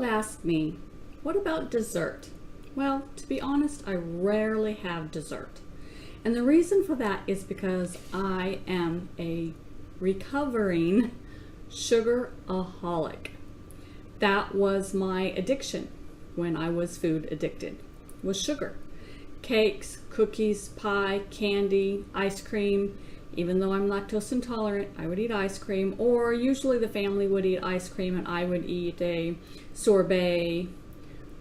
have asked me, what about dessert? Well, to be honest, I rarely have dessert. And the reason for that is because I am a recovering sugar-aholic. That was my addiction when I was food addicted, was sugar. Cakes, cookies, pie, candy, ice cream. Even though I'm lactose intolerant, I would eat ice cream, or usually the family would eat ice cream and I would eat a sorbet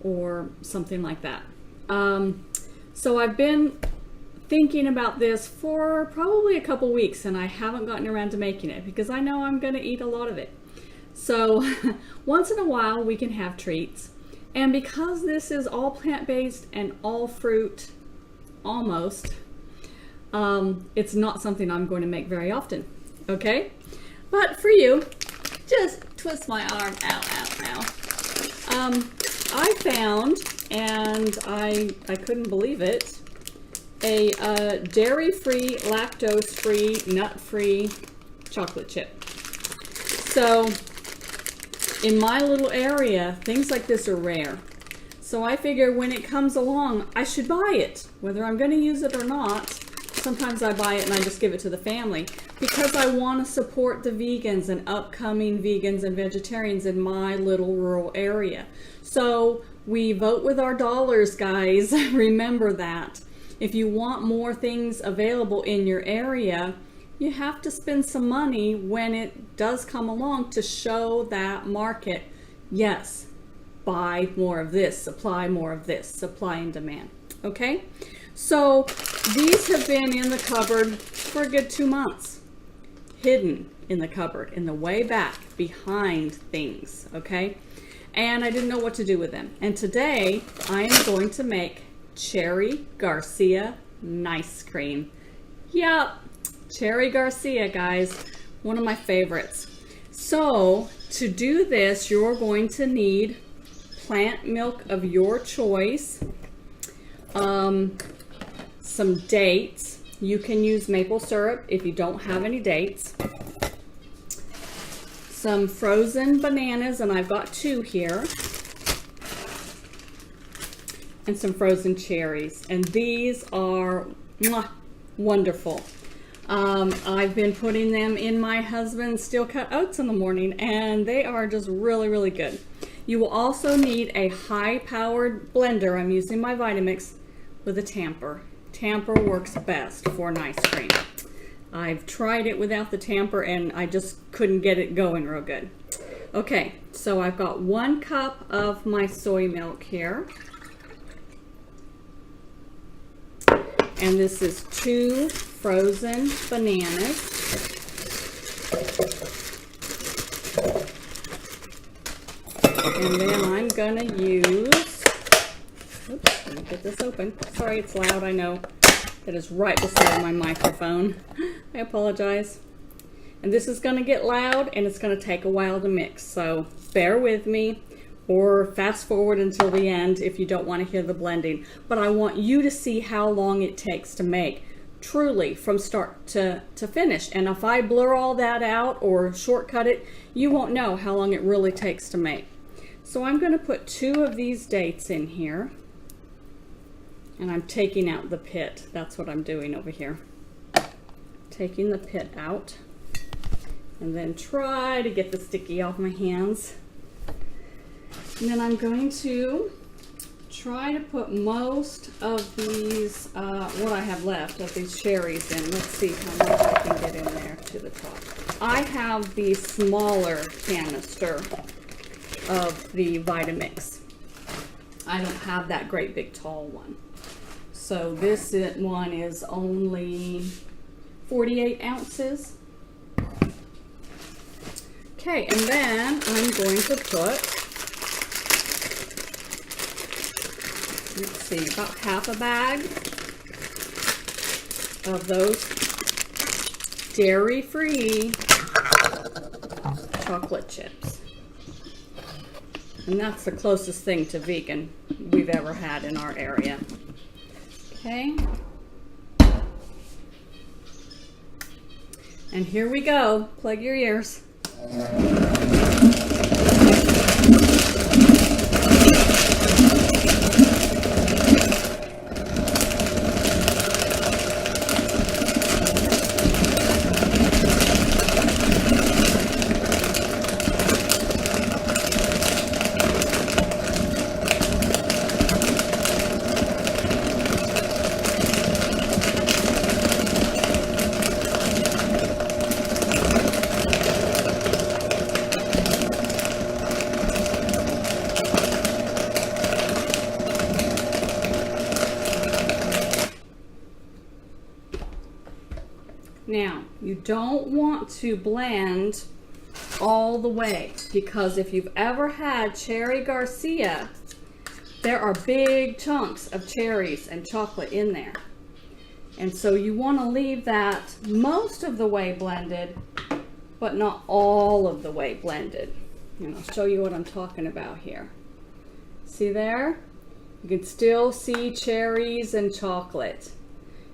or something like that. So I've been thinking about this for probably a couple weeks and I haven't gotten around to making it because I know I'm going to eat a lot of it. So once in a while we can have treats. And because this is all plant-based and all fruit, almost, it's not something I'm going to make very often, okay? But for you, just twist my arm, ow. I found, and I couldn't believe it, a dairy-free, lactose-free, nut-free chocolate chip. So in my little area, things like this are rare. So I figure when it comes along, I should buy it, whether I'm going to use it or not. Sometimes I buy it and I just give it to the family because I want to support the vegans and upcoming vegans and vegetarians in my little rural area. So we vote with our dollars, guys. Remember that. If you want more things available in your area, you have to spend some money when it does come along to show that market, yes, buy more of this, supply more of this, supply and demand, okay? So these have been in the cupboard for a good 2 months, hidden in the cupboard, in the way back, behind things, okay? And I didn't know what to do with them. And today I am going to make Cherry Garcia NiceCream. Yep, Cherry Garcia, guys, one of my favorites. So to do this, you're going to need plant milk of your choice, some dates. You can use maple syrup if you don't have any dates. Some frozen bananas, and I've got 2 here. And some frozen cherries. And these are wonderful. I've been putting them in my husband's steel cut oats in the morning, and they are just really, really good. You will also need a high-powered blender. I'm using my Vitamix with a tamper. Tamper works best for NiceCream. I've tried it without the tamper and I just couldn't get it going real good. Okay, so I've got 1 cup of my soy milk here. And this is 2 frozen bananas. And then I'm gonna use, oops, let me get this open. Sorry, it's loud, I know. That is right beside my microphone. I apologize. And this is gonna get loud and it's gonna take a while to mix. So bear with me or fast forward until the end if you don't wanna hear the blending. But I want you to see how long it takes to make, truly from start to finish. And if I blur all that out or shortcut it, you won't know how long it really takes to make. So I'm going to put 2 of these dates in here, and I'm taking out the pit. That's what I'm doing over here. Taking the pit out, and then try to get the sticky off my hands. And then I'm going to try to put most of these, what I have left of these cherries in. Let's see how much I can get in there to the top. I have the smaller canister of the Vitamix. I don't have that great big tall one. So this one is only 48 ounces. Okay, and then I'm going to put, let's see, about half a bag of those dairy-free chocolate chips. And that's the closest thing to vegan we've ever had in our area. Okay. And here we go. Plug your ears. Now, you don't want to blend all the way, because if you've ever had Cherry Garcia, there are big chunks of cherries and chocolate in there. And so you want to leave that most of the way blended, but not all of the way blended. And I'll show you what I'm talking about here. See there? You can still see cherries and chocolate.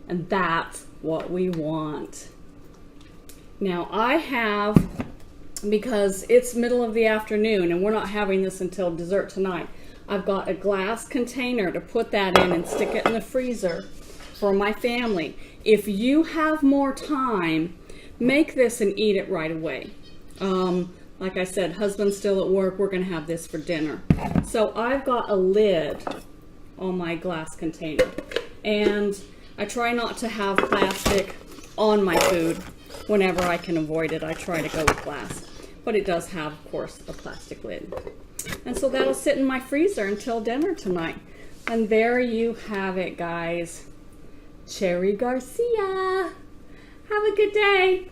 And that's what we want. Now I have, because it's middle of the afternoon and we're not having this until dessert tonight, I've got a glass container to put that in and stick it in the freezer for my family. If you have more time, make this and eat it right away. Like I said, husband's still at work, we're gonna have this for dinner. So I've got a lid on my glass container, and I try not to have plastic on my food. Whenever I can avoid it, I try to go with glass. But it does have, of course, a plastic lid. And so that'll sit in my freezer until dinner tonight. And there you have it, guys. Cherry Garcia. Have a good day.